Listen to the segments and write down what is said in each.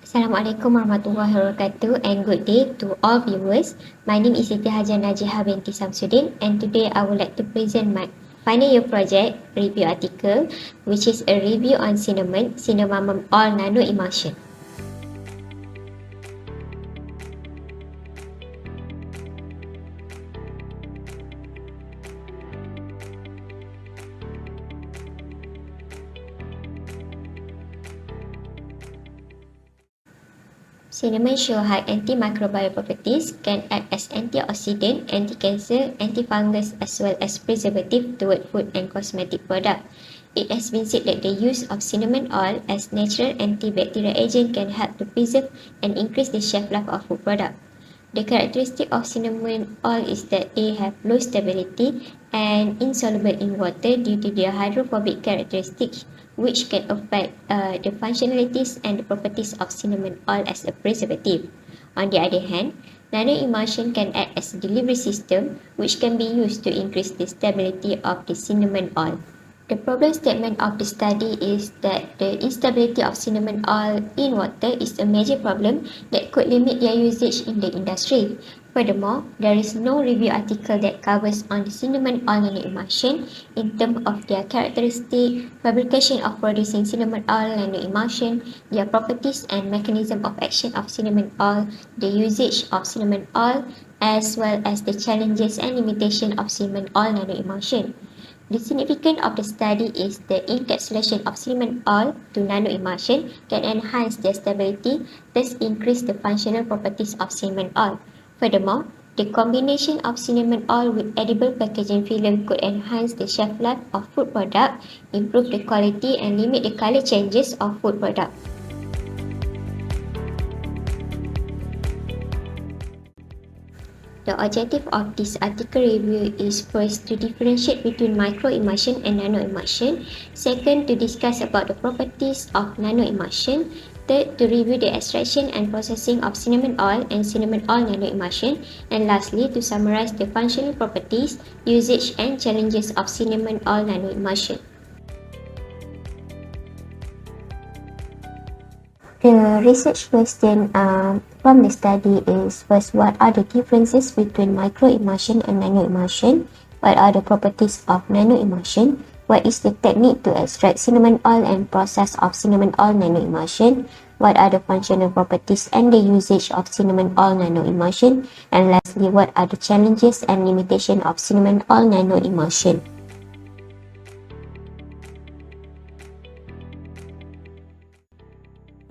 Assalamualaikum warahmatullahi wabarakatuh and good day to all viewers. My name is Siti Hajar Najiha binti Samsudin and today I would like to present my final year project review article, which is a review on Cinnamomum all Nanoemulsion. Cinnamon show high antimicrobial properties, can act as antioxidant, anti-cancer, antifungus as well as preservative toward food and cosmetic products. It has been said that the use of cinnamon oil as natural antibacterial agent can help to preserve and increase the shelf life of food products. The characteristic of cinnamon oil is that they have low stability and insoluble in water due to their hydrophobic characteristics, which can affect the functionalities and the properties of cinnamon oil as a preservative. On the other hand, nanoemulsion can act as a delivery system, which can be used to increase the stability of the cinnamon oil. The problem statement of the study is that the instability of cinnamon oil in water is a major problem that could limit their usage in the industry. Furthermore, there is no review article that covers on the cinnamon oil nanoemulsion in terms of their characteristic, fabrication of producing cinnamon oil nanoemulsion, their properties and mechanism of action of cinnamon oil, the usage of cinnamon oil, as well as the challenges and limitations of cinnamon oil nanoemulsion. The significance of the study is the encapsulation of cinnamon oil to nanoemulsion can enhance their stability, thus increase the functional properties of cinnamon oil. Furthermore, the combination of cinnamon oil with edible packaging film could enhance the shelf life of food products, improve the quality and limit the color changes of food products. The objective of this article review is first to differentiate between microemulsion and nanoemulsion, second to discuss about the properties of nanoemulsion, third to review the extraction and processing of cinnamon oil and cinnamon oil nanoemulsion, and lastly to summarize the functional properties, usage and challenges of cinnamon oil nanoemulsion. The research question from the study is first, what are the differences between microemulsion and nanoemulsion? What are the properties of nanoemulsion? What is the technique to extract cinnamon oil and process of cinnamon oil nanoemulsion? What are the functional properties and the usage of cinnamon oil nanoemulsion? And lastly, what are the challenges and limitations of cinnamon oil nanoemulsion?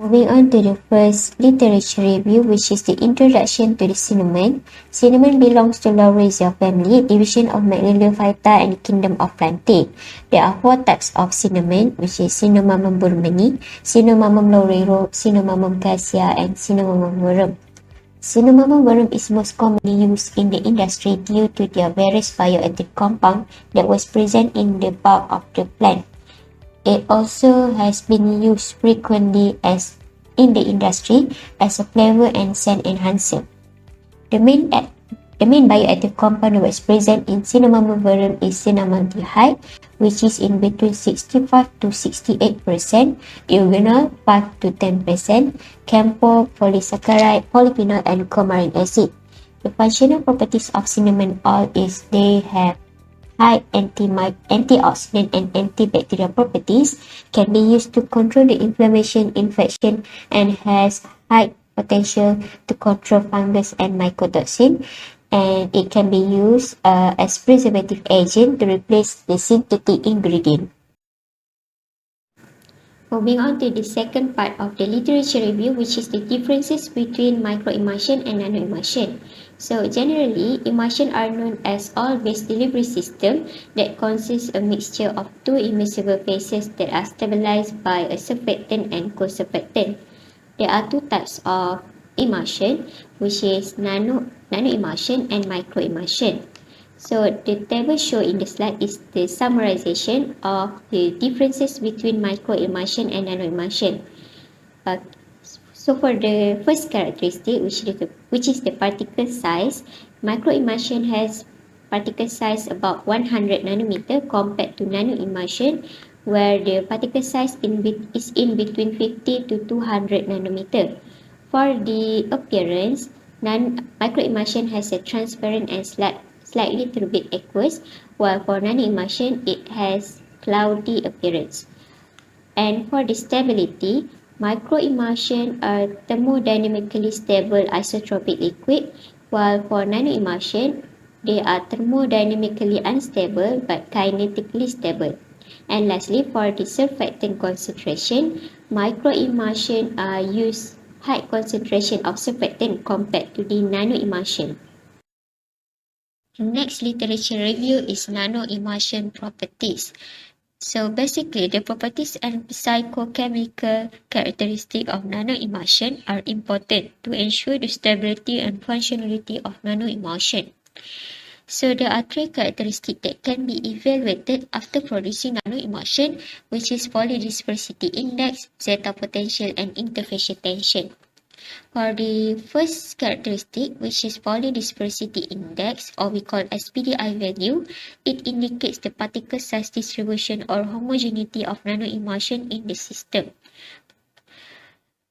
Moving on to the first literature review, which is the introduction to the cinnamon. Cinnamon belongs to Lauraceae family, division of Magnoliophyta and kingdom of plantae. There are 4 types of cinnamon, which is Cinnamomum burmani, Cinnamomum laurero, Cinnamomum cassia, and Cinnamomum verum. Cinnamomum verum is most commonly used in the industry due to their various bioactive compound that was present in the bulk of the plant. It also has been used frequently as in the industry as a flavor and scent enhancer. The main bioactive compound that is present in Cinnamomum verum is cinnamaldehyde, which is in between 65 to 68%, eugenol 5 to 10%, camphor, polysaccharide, polyphenol, and coumarin acid. The functional properties of cinnamon oil is they have high antioxidant and antibacterial properties, can be used to control the inflammation, infection, and has high potential to control fungus and mycotoxin, and it can be used as preservative agent to replace the synthetic ingredient. Moving on to the second part of the literature review, which is the differences between microemulsion and nanoemulsion. So generally, emulsion are known as oil-based delivery system that consists a mixture of 2 immiscible phases that are stabilized by a surfactant and co-surfactant. There are 2 types of emulsion, which is nanoemulsion and microemulsion. So the table shown in the slide is the summarization of the differences between microemulsion and nanoemulsion. So for the first characteristic, which is the particle size, microemulsion has particle size about 100 nanometer compared to nanoemulsion, where the particle size is in between 50 to 200 nanometer. For the appearance, microemulsion has a transparent and slightly turbid aqueous, while for nanoemulsion it has cloudy appearance. And for the stability, microemulsion are thermodynamically stable isotropic liquid, while for nanoemulsion, they are thermodynamically unstable but kinetically stable. And lastly, for the surfactant concentration, microemulsion use high concentration of surfactant compared to the nanoemulsion. The next literature review is nanoemulsion properties. So basically, the properties and psychochemical characteristics of nanoemulsion are important to ensure the stability and functionality of nanoemulsion. So there are three characteristics that can be evaluated after producing nanoemulsion, which is polydispersity index, zeta potential, and interfacial tension. For the first characteristic, which is polydispersity index, or we call as PDI value, it indicates the particle size distribution or homogeneity of nanoemulsion in the system.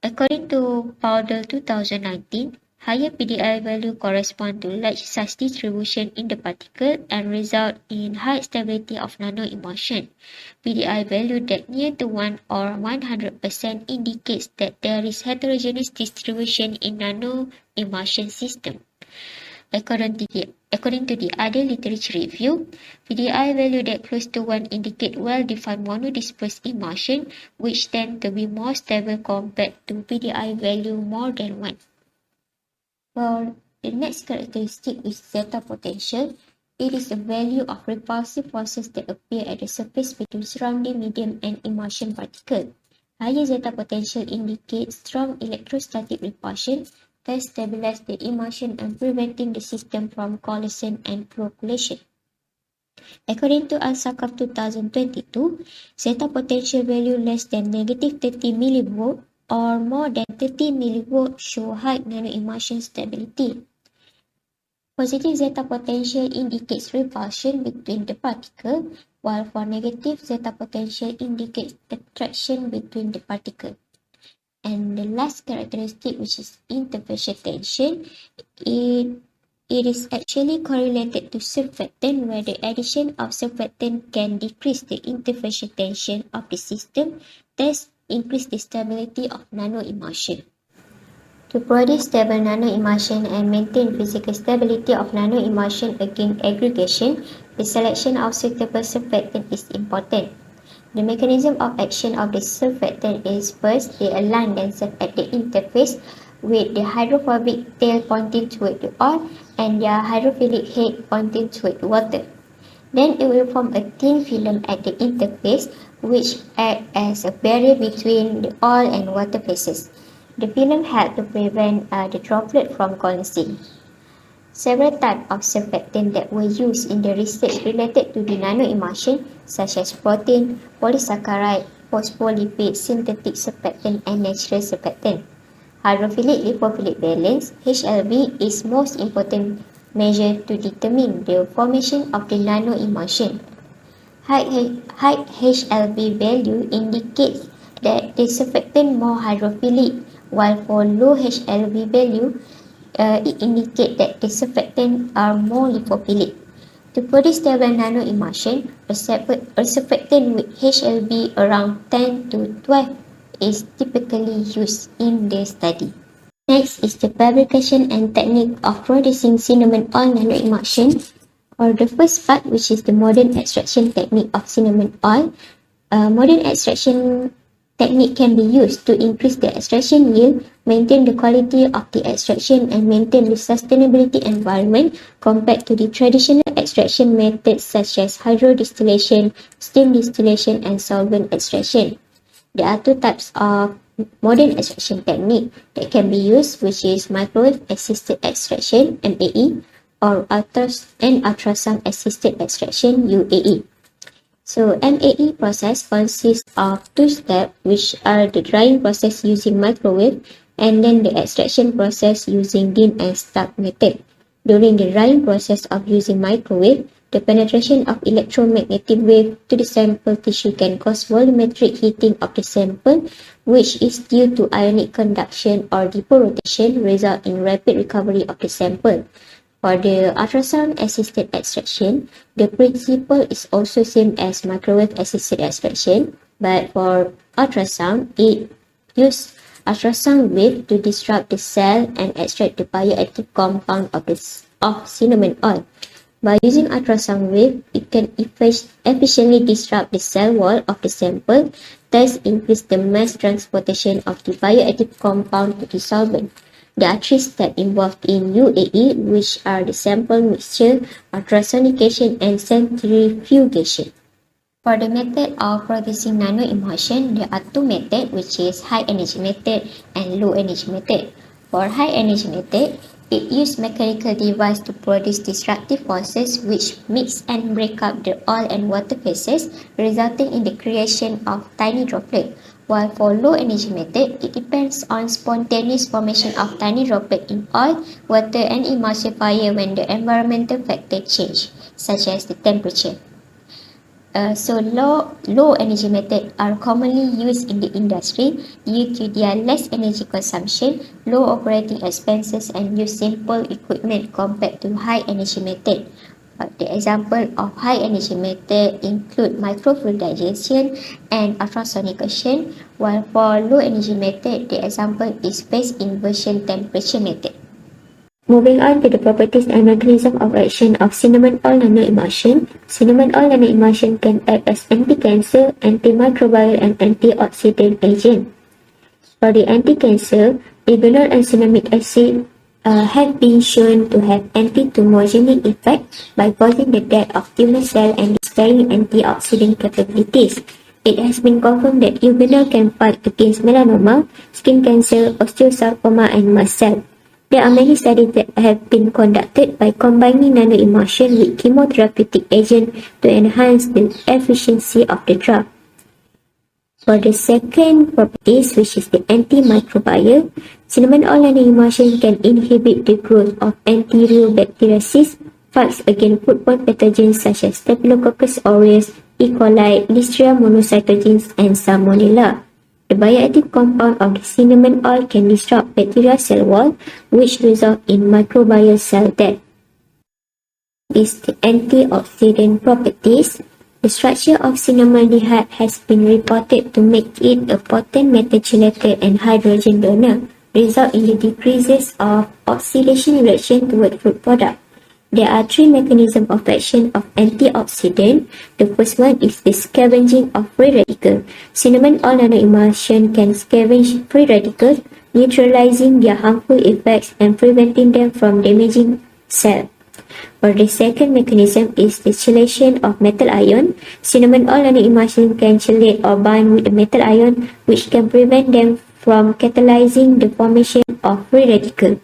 According to Powdell 2019, higher PDI value correspond to large size distribution in the particle and result in high stability of nanoemulsion. PDI value that near to 1 or 100% indicates that there is heterogeneous distribution in nanoemulsion system. According to the other literature review, PDI value that close to 1 indicate well-defined monodispersed emulsion, which tend to be more stable compared to PDI value more than 1. For the next characteristic is zeta potential. It is a value of repulsive forces that appear at the surface between surrounding medium and emulsion particle. Higher zeta potential indicates strong electrostatic repulsion, thus stabilize the emulsion and preventing the system from coalescence and flocculation. According to Al-Sakaf 2022, zeta potential value less than negative 30 mV or more than 30 mV show high nanoemulsion stability. Positive zeta potential indicates repulsion between the particle, while for negative zeta potential indicates attraction between the particle. And the last characteristic, which is interfacial tension, it is actually correlated to surfactant, where the addition of surfactant can decrease the interfacial tension of the system, thus increase the stability of nanoemulsion. To produce stable nanoemulsion and maintain physical stability of nanoemulsion against aggregation, the selection of suitable surfactant is important. The mechanism of action of the surfactant is first, they align themselves at the interface with the hydrophobic tail pointing toward the oil and their hydrophilic head pointing toward the water. Then it will form a thin film at the interface, which acts as a barrier between the oil and water phases. The film helps to prevent the droplet from condensing. Several types of surfactants that were used in the research related to the nanoemulsion, such as protein, polysaccharide, phospholipid, synthetic surfactant, and natural surfactant. Hydrophilic lipophilic balance (HLB) is most important measure to determine the formation of the nanoemulsion. High HLB value indicates that the surfactant more hydrophilic, while for low HLB value, it indicates that the surfactants are more lipophilic. To produce stable nanoemulsion, a surfactant with HLB around 10 to 12 is typically used in the study. Next is the fabrication and technique of producing cinnamon oil nanoemulsion. For the first part, which is the modern extraction technique of cinnamon oil, modern extraction technique can be used to increase the extraction yield, maintain the quality of the extraction, and maintain the sustainability environment compared to the traditional extraction methods such as hydrodistillation, steam distillation, and solvent extraction. There are two types of modern extraction technique that can be used, which is microwave assisted extraction (MAE) or ultrasound assisted extraction (UAE). So MAE process consists of two steps, which are the drying process using microwave and then the extraction process using dim and stark method. During the drying process of using microwave, The penetration of electromagnetic wave to the sample tissue can cause volumetric heating of the sample, which is due to ionic conduction or depot rotation, result in rapid recovery of the sample. For the ultrasound-assisted extraction, the principle is also same as microwave-assisted extraction, but for ultrasound, it uses ultrasound wave to disrupt the cell and extract the bioactive compound of cinnamon oil. By using ultrasound wave, it can efficiently disrupt the cell wall of the sample, thus increase the mass transportation of the bioactive compound to the solvent. There are three steps involved in UAE, which are the sample mixture, ultrasonication, and centrifugation. For the method of producing nanoemulsion, there are two methods, which is high energy method and low energy method. For high energy method, it uses mechanical device to produce destructive forces which mix and break up the oil and water phases, resulting in the creation of tiny droplets. While for low energy method, it depends on spontaneous formation of tiny droplets in oil, water, and emulsifier when the environmental factors change, such as the temperature. Low energy methods are commonly used in the industry due to their less energy consumption, low operating expenses, and use simple equipment compared to high energy method. The example of high energy method include microfluidization and ultrasonication, while for low energy method, the example is phase inversion temperature method. Moving on to the properties and mechanism of action of cinnamon oil nanoemulsion. Cinnamon oil nanoemulsion can act as anti-cancer, antimicrobial, and antioxidant agent. For the anti-cancer, eugenol and cinnamic acid have been shown to have anti-tumorigenic effect by causing the death of tumor cell and displaying antioxidant capabilities. It has been confirmed that eugenol can fight against melanoma, skin cancer, osteosarcoma, and mast cell. There are many studies that have been conducted by combining nanoemulsion with chemotherapeutic agent to enhance the efficiency of the drug. For the second properties, which is the antimicrobial, cinnamon oil nanoemulsion can inhibit the growth of enterobacteriaceae, fights against foodborne pathogens such as Staphylococcus aureus, E. coli, Listeria monocytogenes, and Salmonella. The bioactive compound of the cinnamon oil can disrupt bacterial cell wall, which result in microbial cell death. Is the antioxidant properties. The structure of cinnamaldehyde has been reported to make it a potent metachelator and hydrogen donor, result in the decreases of oxidation reaction toward food product. There are three mechanisms of action of antioxidant. The first one is the scavenging of free radicals. Cinnamon oil nanoemulsion can scavenge free radicals, neutralizing their harmful effects and preventing them from damaging cells. For the second mechanism is the chelation of metal ion. Cinnamon oil nanoemulsion can chelate or bind with the metal ion, which can prevent them from catalyzing the formation of free radicals.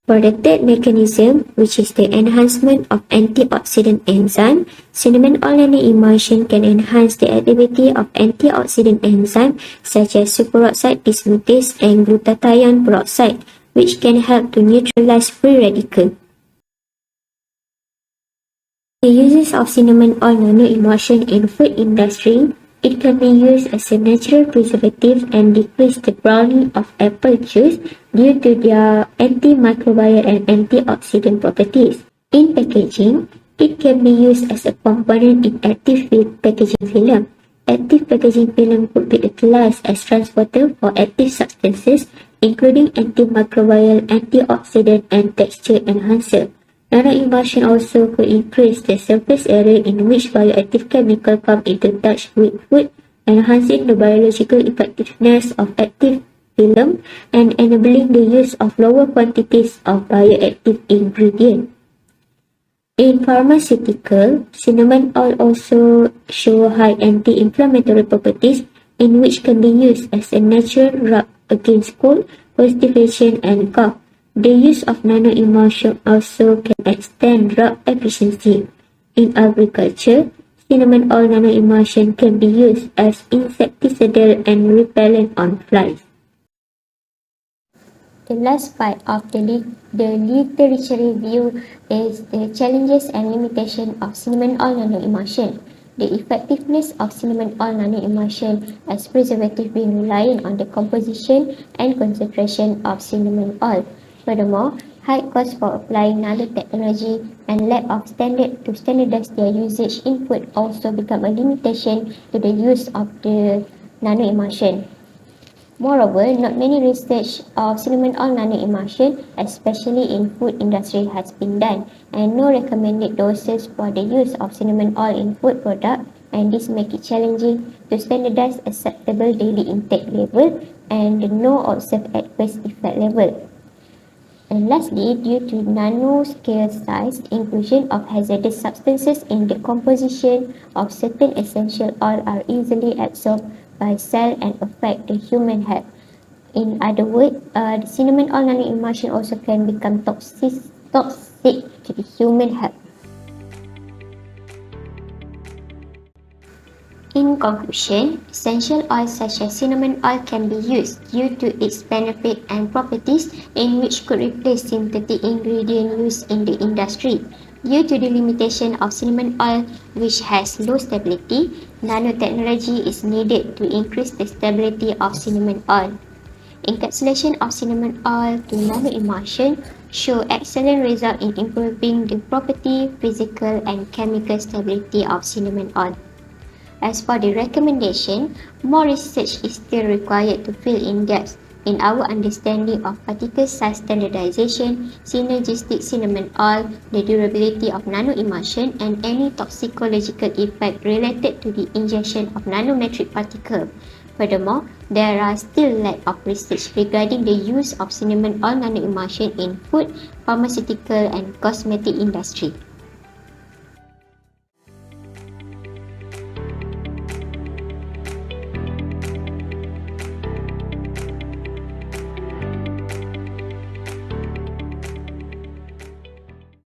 For the third mechanism, which is the enhancement of antioxidant enzyme, cinnamon oil nanoemulsion can enhance the activity of antioxidant enzymes such as superoxide dismutase and glutathione peroxide, which can help to neutralize free radicals. The uses of cinnamon oil nanoemulsion in food industry. It can be used as a natural preservative and decrease the browning of apple juice due to their antimicrobial and antioxidant properties. In packaging, it can be used as a component in active packaging film. Active packaging film could be utilized as transporter for active substances, including antimicrobial, antioxidant, and texture enhancer. Nanoemulsion also could increase the surface area in which bioactive chemicals come into touch with food, enhancing the biological effectiveness of active film and enabling the use of lower quantities of bioactive ingredients. In pharmaceutical, cinnamon oil also show high anti-inflammatory properties in which can be used as a natural drug against cold, constipation, and cough. The use of nanoemulsion also can extend drug efficiency. In agriculture, cinnamon oil nanoemulsion can be used as insecticidal and repellent on flies. The last part of the literature review is the challenges and limitations of cinnamon oil nanoemulsion. The effectiveness of cinnamon oil nanoemulsion as preservative being reliant on the composition and concentration of cinnamon oil. Furthermore, high cost for applying nanotechnology and lack of standard to standardize their usage input also become a limitation to the use of the nanoemulsion. Moreover, not many research of cinnamon oil nanoemulsion, especially in food industry, has been done, and no recommended doses for the use of cinnamon oil in food products, and this makes it challenging to standardize acceptable daily intake level and no observed adverse effect level. And lastly, due to nanoscale size, inclusion of hazardous substances in the composition of certain essential oils are easily absorbed by cell and affect the human health. In other words, the cinnamon oil nanoemulsion also can become toxic to the human health. In conclusion, essential oils such as cinnamon oil can be used due to its benefit and properties in which could replace synthetic ingredients used in the industry. Due to the limitation of cinnamon oil, which has low stability, nanotechnology is needed to increase the stability of cinnamon oil. Encapsulation of cinnamon oil to nanoemulsion show excellent results in improving the property, physical and chemical stability of cinnamon oil. As for the recommendation, more research is still required to fill in gaps in our understanding of particle size standardization, synergistic cinnamon oil, the durability of nanoemulsion, and any toxicological effect related to the injection of nanometric particles. Furthermore, there are still lack of research regarding the use of cinnamon oil nanoemulsion in food, pharmaceutical, and cosmetic industry.